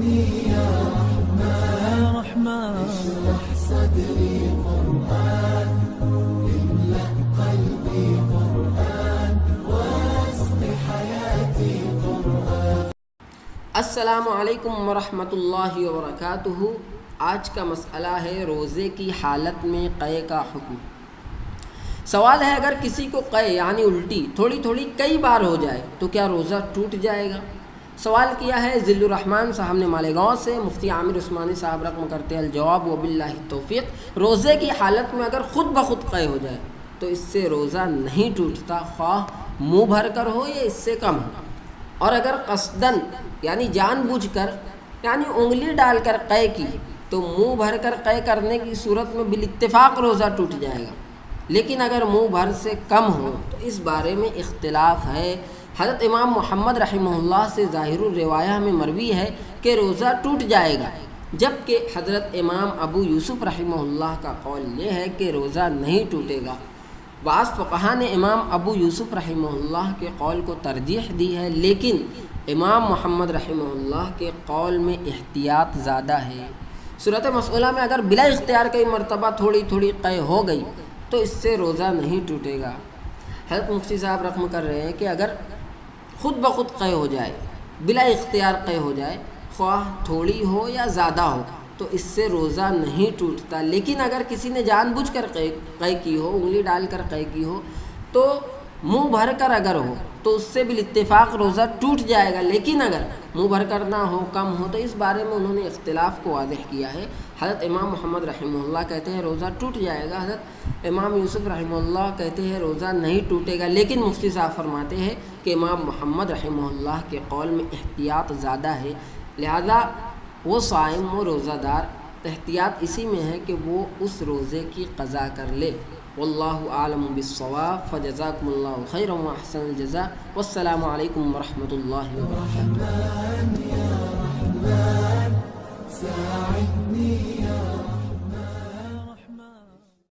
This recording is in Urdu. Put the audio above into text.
يا رحمن اشرح صدري قرآن املأ قلبي قرآن واسق حياتي قرآن. السلام علیکم ورحمۃ اللہ وبرکاتہ. آج کا مسئلہ ہے روزے کی حالت میں قے کا حکم. سوال ہے اگر کسی کو قے یعنی الٹی تھوڑی تھوڑی کئی بار ہو جائے تو کیا روزہ ٹوٹ جائے گا؟ سوال کیا ہے ذل الرحمن صاحب نے مالیگاؤں سے. مفتی عامر عثمانی صاحب رقم کرتے ہیں الجواب وباللہ التوفیق. روزے کی حالت میں اگر خود بخود قے ہو جائے تو اس سے روزہ نہیں ٹوٹتا، خواہ منہ بھر کر ہو یا اس سے کم ہو. اور اگر قصدن یعنی جان بوجھ کر یعنی انگلی ڈال کر قے کی تو منہ بھر کر قے کرنے کی صورت میں بالاتفاق روزہ ٹوٹ جائے گا. لیکن اگر منہ بھر سے کم ہو تو اس بارے میں اختلاف ہے. حضرت امام محمد رحمہ اللہ سے ظاہر الروایہ میں مروی ہے کہ روزہ ٹوٹ جائے گا، جبکہ حضرت امام ابو یوسف رحمہ اللہ کا قول یہ ہے کہ روزہ نہیں ٹوٹے گا. بعض فقہا نے امام ابو یوسف رحمہ اللہ کے قول کو ترجیح دی ہے، لیکن امام محمد رحمہ اللہ کے قول میں احتیاط زیادہ ہے. صورت مسئلہ میں اگر بلا اختیار کئی مرتبہ تھوڑی تھوڑی قے ہو گئی تو اس سے روزہ نہیں ٹوٹے گا. حضرت مفتی صاحب رقم کر رہے ہیں کہ اگر خود بخود قے ہو جائے، بلا اختیار قے ہو جائے، خواہ تھوڑی ہو یا زیادہ ہو، تو اس سے روزہ نہیں ٹوٹتا. لیکن اگر کسی نے جان بوجھ کر قے کی ہو، انگلی ڈال کر قے کی ہو، تو منہ بھر کر اگر ہو تو اس سے بالاتفاق روزہ ٹوٹ جائے گا. لیکن اگر منہ بھر کر نہ ہو، کم ہو، تو اس بارے میں انہوں نے اختلاف کو واضح کیا ہے. حضرت امام محمد رحمہ اللہ کہتے ہیں روزہ ٹوٹ جائے گا. حضرت امام یوسف رحمہ اللہ کہتے ہیں روزہ نہیں ٹوٹے گا. لیکن مفتی صاحب فرماتے ہیں کہ امام محمد رحمہ اللہ کے قول میں احتیاط زیادہ ہے، لہذا وہ صائم و روزہ دار احتیاط اسی میں ہے کہ وہ اس روزے کی قضا کر لے. واللہ اعلم بالصواب. فجزاکم اللہ خیرا واحسن الجزاء. والسلام علیکم ورحمۃ اللہ وبرکاتہ.